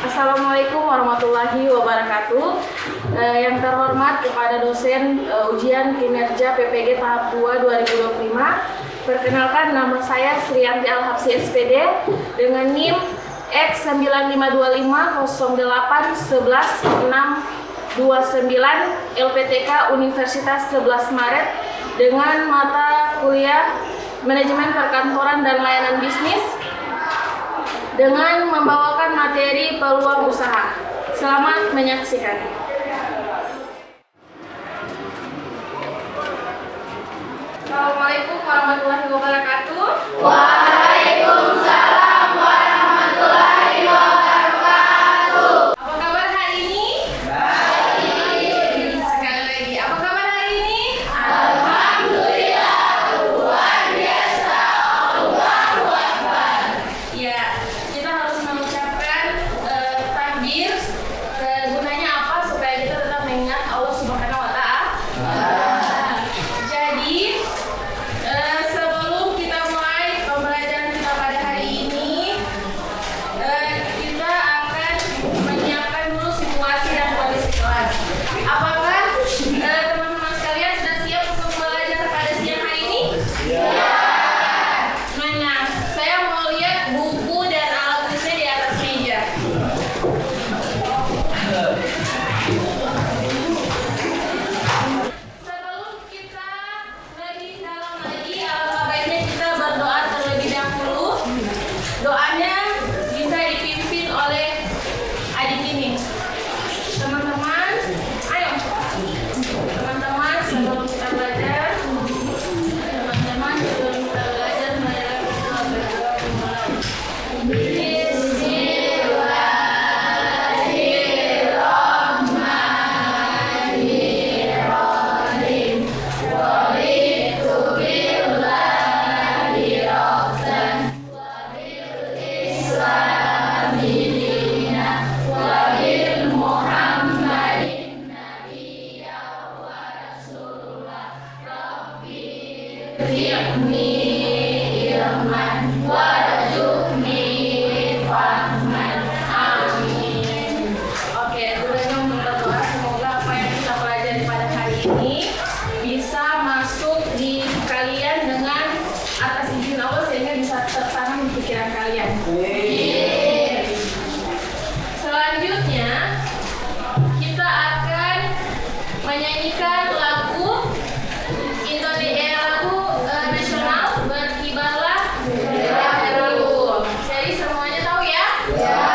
Assalamualaikum warahmatullahi wabarakatuh. Yang terhormat kepada dosen ujian kinerja PPG tahap 2 2025. Perkenalkan, nama saya Sriyanti Alhapsi SPD dengan NIM X95208111629 LPTK Universitas 11 Maret dengan mata kuliah Manajemen Perkantoran dan Layanan Bisnis dengan membawakan materi peluang usaha. Selamat menyaksikan. Assalamualaikum warahmatullahi wabarakatuh. Waalaikumsalam warahmatullahi wabarakatuh. Apa kabar hari ini? Baik. Sekali lagi, apa kabar hari ini? Alhamdulillah, luar biasa. Allahu Akbar. Ya, kita harus mengucapkan takbir. Gunanya apa? Supaya kita tetap mengingat Allah Subhanahu wa Ta'ala. Jadi, sebelum kita mulai pembelajaran kita pada hari ini, kita akan menyiapkan dulu situasi dan kondisi kelas. Apakah teman-teman sekalian sudah siap untuk belajar pada siang hari ini? Nah, saya mau lihat buku dan alat tulisnya di atas meja. Sebelum kita lebih dalam lagi, alangkah baiknya kita berdoa terlebih dahulu. Doanya bisa dipimpin oleh adik ini. Teman-teman, ayo. Teman-teman, sebelum kita belajar, Oke, gunanya untuk berdoa semoga apa yang kita pelajari pada hari ini bisa masuk di kalian dengan atas izin Allah sehingga bisa tertanam di pikiran kalian. Selanjutnya kita akan menyanyikan lagu nasional Berkibarlah Benderaku. Jadi semuanya tahu ya? Ya.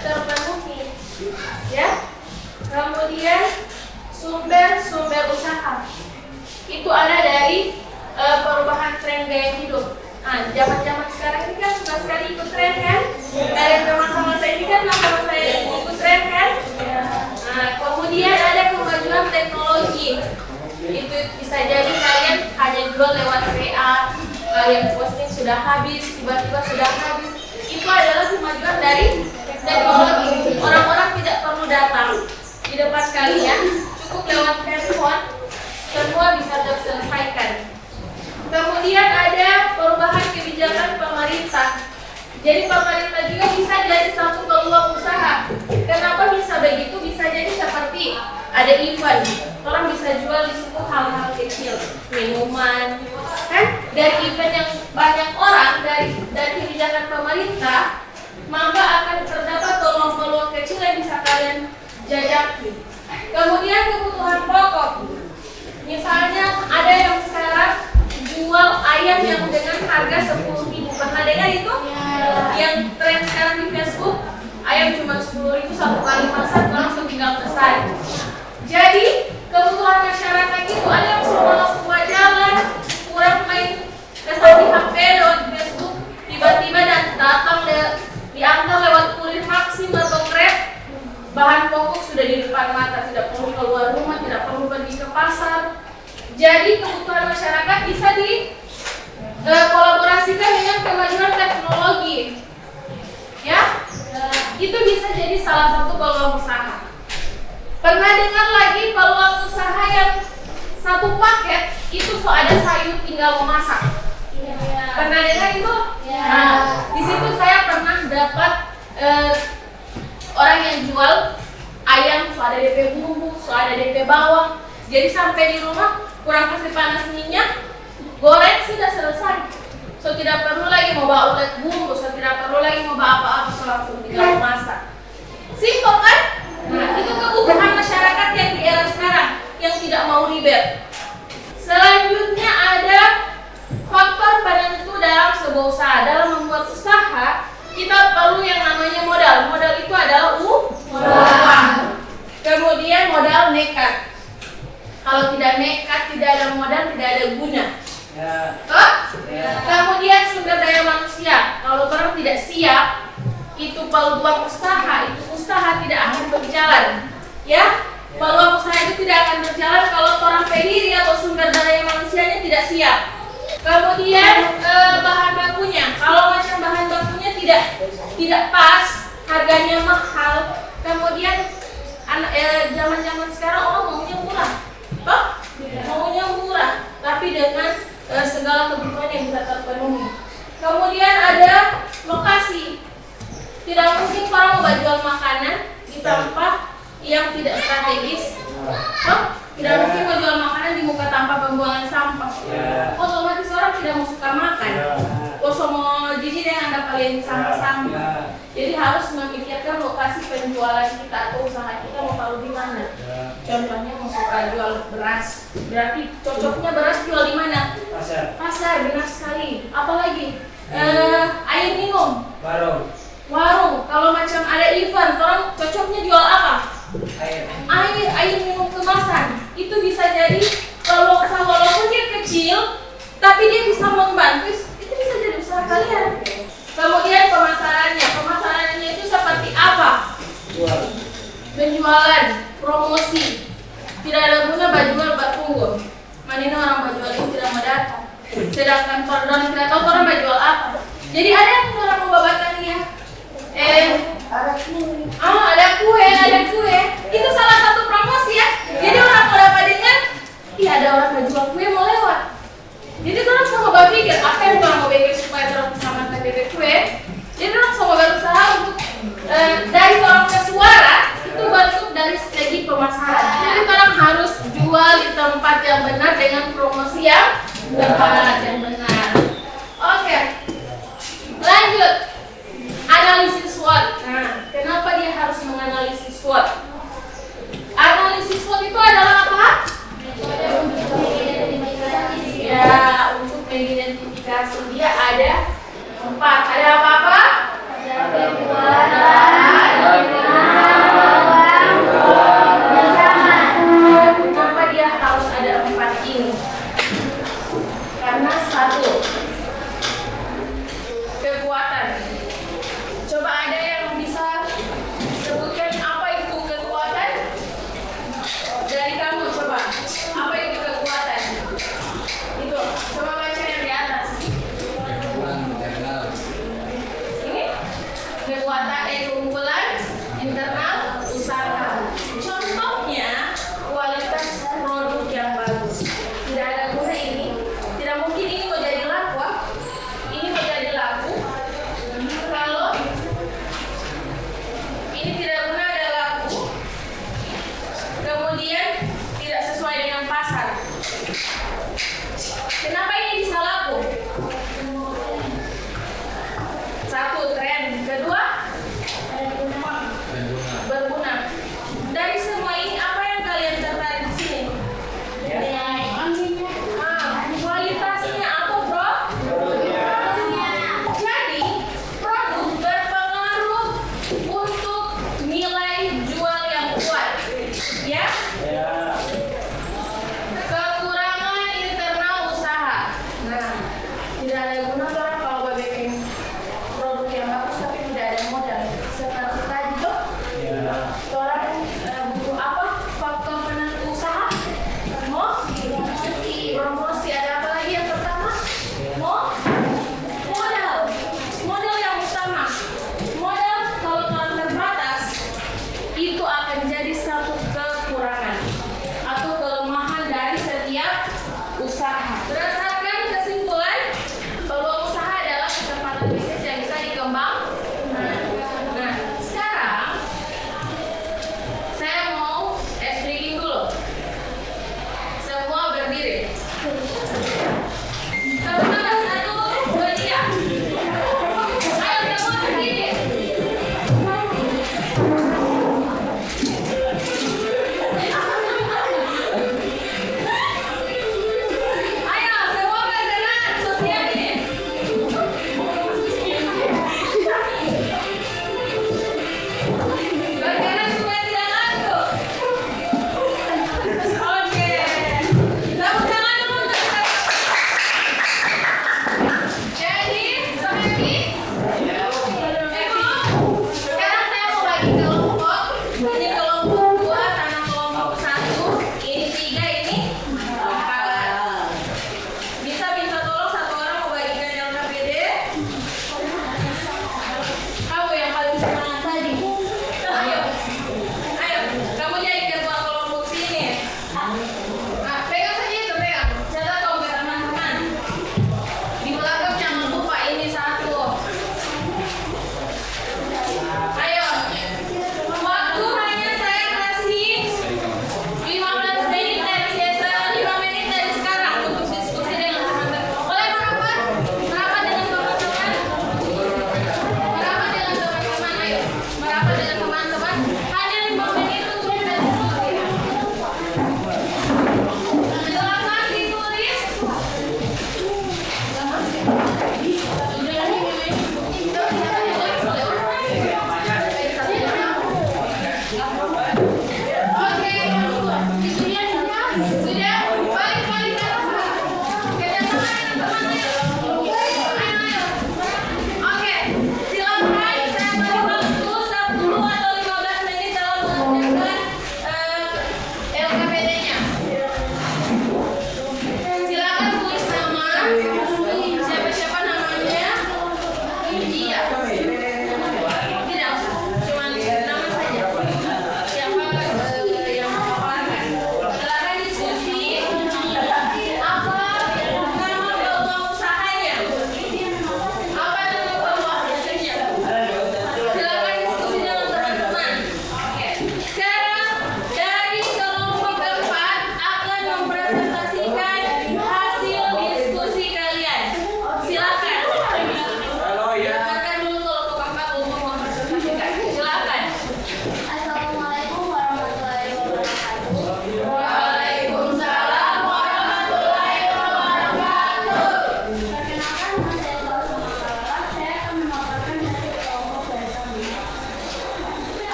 terpenuhi. Ya. Kemudian sumber usaha. Itu ada dari perubahan tren gaya hidup. Nah, zaman-zaman sekarang ini kan suka sekali ikut tren kan? Dari masa-masa ini kan masa-masa yang ikut tren kan? Nah, kemudian ada kemajuan teknologi. Itu bisa jadi kalian hanya jual lewat WA, kalian posting sudah habis, tiba-tiba sudah habis. Itu adalah kemajuan dari teknologi. Orang-orang tidak perlu datang di depan kalian, cukup lewat handphone, semua bisa terselesaikan. Kemudian ada perubahan kebijakan pemerintah. Jadi pemerintah juga bisa jadi satu peluang usaha. Kenapa bisa begitu? Bisa jadi seperti ada event, orang bisa jual di situ hal-hal kecil, minuman, kan? Dari event yang banyak orang dari kebijakan pemerintah, maka akan terdapat peluang-peluang kecil yang bisa kalian jajaki. Kemudian kebutuhan pokok. Misalnya ada yang sekarang jual ayam yang dengan harga 10.000. Pernah dengar itu? Yang tren sekarang di Facebook, ayam cuma 10.000 satu kali masak langsung tinggal pesan. Jadi kebutuhan masyarakat itu ada yang semua jalan, kurang main kesan di HP lewat Facebook, tiba-tiba datang diantar lewat kurir maksimal atau Grab. Bahan pokok sudah di depan mata, tidak perlu keluar rumah, tidak perlu pergi ke pasar. Jadi kebutuhan masyarakat bisa kolaborasikan dengan kemajuan teknologi. Ya, itu bisa jadi salah satu peluang usaha. Pernah dengar lagi peluang usaha yang satu paket itu ada sayur tinggal memasak? Pernah dengar itu? Nah, di situ saya pernah dapat orang yang jual ayam, ada DP bumbu, ada DP bawang. Jadi sampai di rumah kurang kasih panas minyak, goreng sudah selesai. So tidak perlu lagi mau bawa ulet bumbu, so tidak perlu lagi mau bawa apa-apa, so langsung tinggal masak. Simpel kan? Nah, itu kebutuhan masyarakat yang di era sekarang yang tidak mau ribet. Selanjutnya ada faktor penentu dalam sebuah usaha. Dalam membuat usaha, kita perlu yang namanya modal. Modal itu adalah uang. Kemudian modal nekat. Kalau tidak nekat, tidak ada modal, tidak ada guna. Kemudian sumber daya manusia. Kalau orang tidak siap, itu peluang usaha, itu usaha tidak akan berjalan. Ya, peluang usaha itu tidak akan berjalan kalau orang pendiri atau sumber daya manusianya tidak siap. Kemudian bahan bakunya. Kalau macam bahan bakunya tidak pas, harganya mahal. Kemudian zaman-zaman sekarang orang maunya murah. Maunya murah, tapi dengan segala kebutuhan yang bisa terpenuhi. Kemudian ada lokasi. Tidak mungkin orang mau jual makanan di tempat yang tidak strategis. Tidak mungkin mau jual makanan di muka tanpa pembuangan sampah. Otomatis orang tidak mau suka makan. Mau jijik dengan anda kalian sampah-sampah. Jadi harus memikirkan lokasi penjualan kita atau usaha kita mau taruh di mana. Contohnya mau suka jual beras, berarti cocoknya beras jual di mana? Pasar, benar sekali. Apalagi air minum, warung. Kalau macam ada event, orang cocoknya jual apa? Air minum kemasan. Itu bisa jadi kalau usaha walaupun dia kecil, tapi dia bisa membantu. Itu bisa jadi usaha kalian. Kemudian pemasarannya itu seperti apa? Penjualan, promosi. Tidak ada guna bajual bertunggu. Mana orang bajual ini tidak mau datang. Sedangkan orang tidak tahu orang bajual apa. Jadi ada yang orang membawakan dia. Ada kue. Itu salah satu promosi ya. Jadi orang mau dapat dengan, ada orang bajual kue mau lewat. Jadi orang sama berpikir apa yang orang mau bikin supaya orang bisa makan bebek kue. Jadi orang sama berusaha untuk dari orang ke suara itu bentuk dari segi pemasaran. Jadi orang harus jual di tempat yang benar dengan promosi yang benar. Oke. Lanjut. Analisis SWOT. Nah, kenapa dia harus menganalisis SWOT? Analisis SWOT itu adalah apa? Ya, untuk mengidentifikasi dia ada 4. Ada apa-apa? Ada ini tidak guna dan laku. Kemudian tidak sesuai dengan pasar. Kenapa ini bisa laku? Satu, tren. Kedua, berguna. Dari semua ini apa yang kalian tertarik di sini? Kualitasnya apa, bro? Jadi produk berpengaruh untuk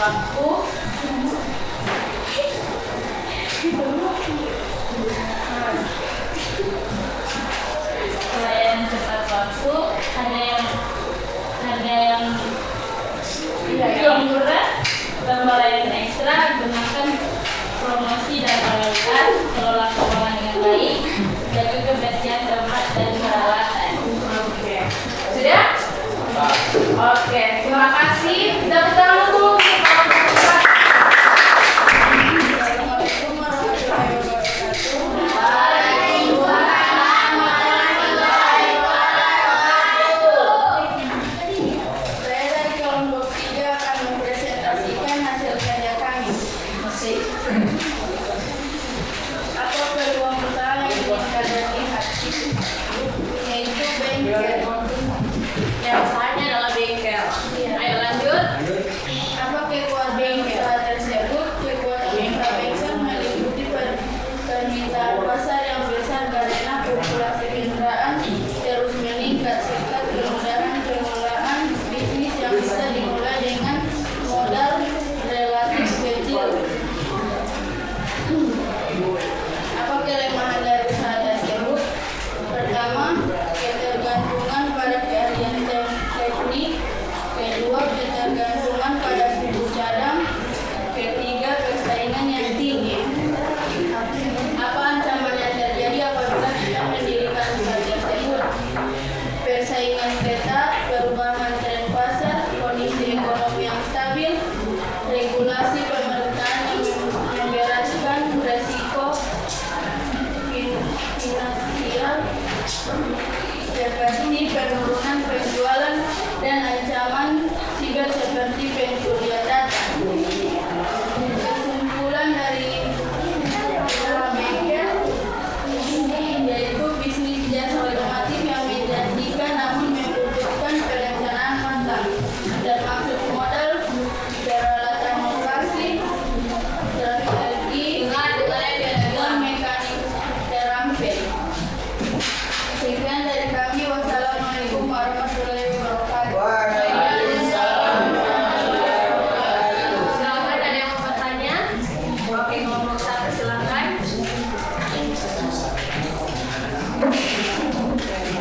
waktu. Pelayanan tepat waktu, harga yang murah, lomba layanan ekstra, gunakan promosi dan prioritas, kelola keuangan dengan baik, jaga kebersihan tempat dan peralatan. Oke, sudah? Oke, terima kasih. Tepuk tangan untuk Assalamualaikum warahmatullahi wabarakatuh. Saya dari kelompok 3 akan mempresentasikan hasil kerja kami. Apa peluang usaha yang ingin kalian lihat? Yaitu bengkel. yang usahanya adalah bengkel. Ayo lanjut. Apa kekuatan usaha tersebut? Kekuatan usaha bengkel meliputi permintaan pasar yang besar karena populasi kendaraan terus meningkat serta kemudahan pengelolaan bisnis yang bisa dimulai dengan modal relatif kecil. Apa kelemahan dari usaha tersebut? Pertama, ketergantungan pada keahlian teknik. Kedua, ketergantungan pada suku cadang. Ketiga, persaingan yang tinggi. Apa ancaman yang terjadi apabila kita mendirikan usaha tersebut? Persaingan ketat, perubahan tren pasar, kondisi ekonomi yang stabil, regulasi pemerintahan yang membereskan, resiko finansial seperti penurunan penjualan dan ancaman siber seperti pencurian data. Kesimpulan dari usaha bengkel yaitu bisnis jasa otomotif yang menjanjikan namun membutuhkan perencanaan matang, termasuk modal, peralatan operasi, strategi, dan mekanik terampil. Sekian dari kami. Wassalamualaikum warahmatullahi wabarakatuh. Silakan, ada yang mau bertanya? Oke, kelompok 1 silakan.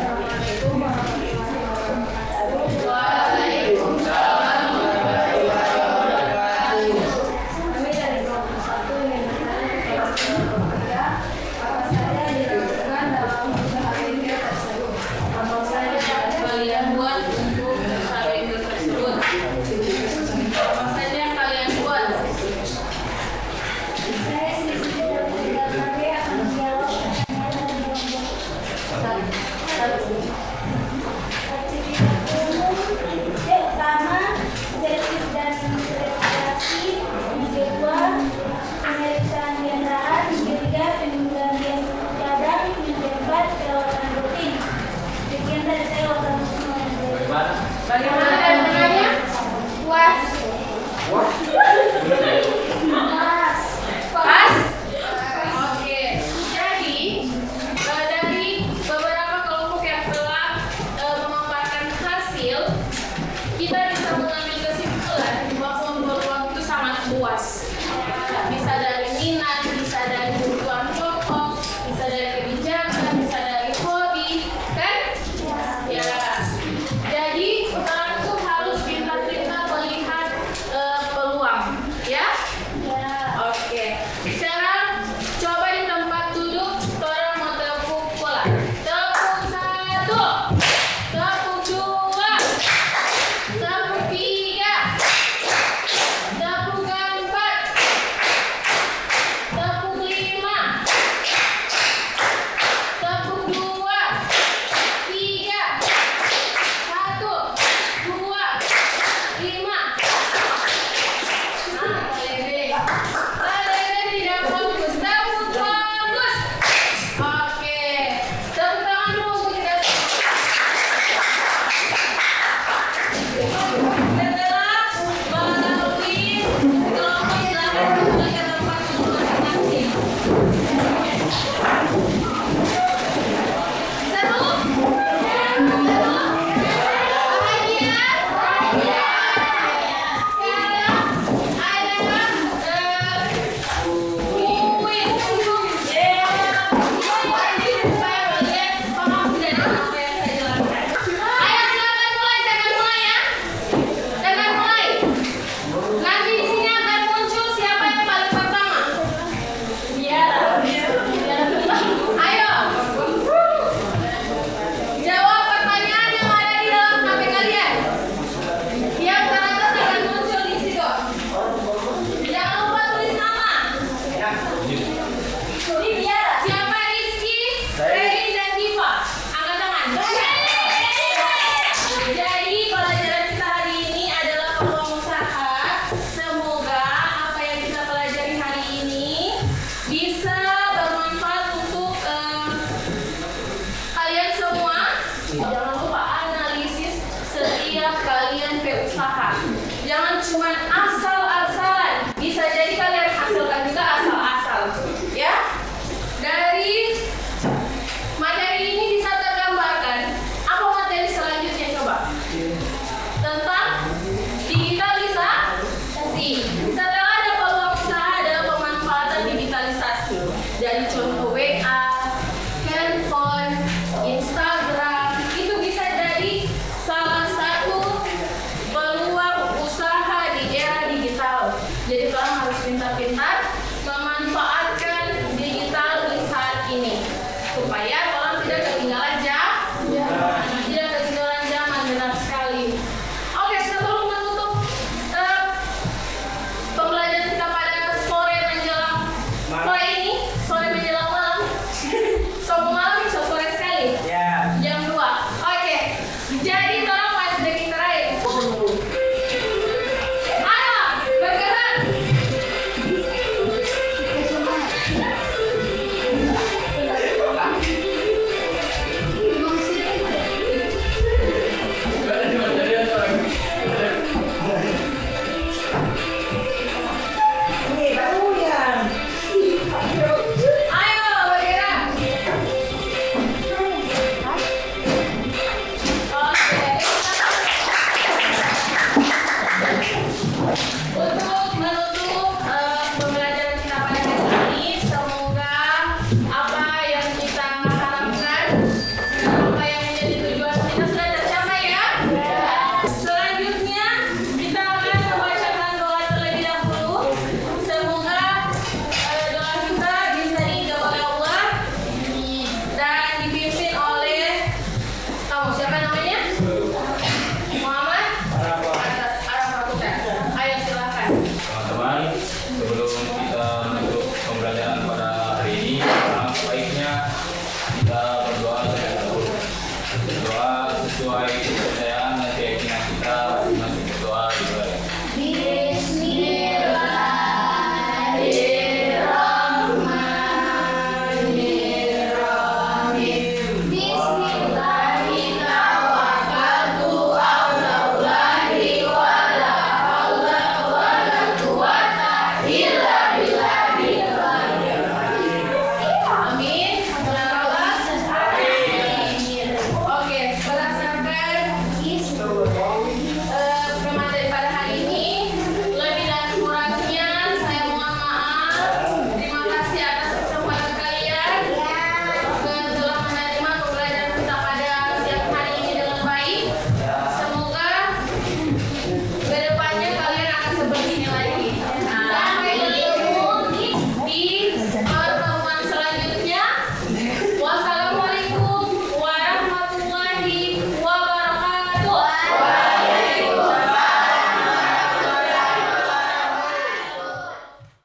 Assalamualaikum warahmatullahi wabarakatuh. Waalaikumsalam. Kami dari kelompok 1 ingin bertanya kepada kelompok 3, apa saja yang dilakukan dalam usaha bengkel tersebut? Apa saja yang kalian buat untuk usaha bengkel tersebut? Apa saja yang kalian buat? Saya sisi dari kami akan menjawab pertanyaan dari kelompok aktivitas umum. Pertama, tertib dan rekreasi. Yang kedua, pemeriksaan kendaraan. Yang Ini dia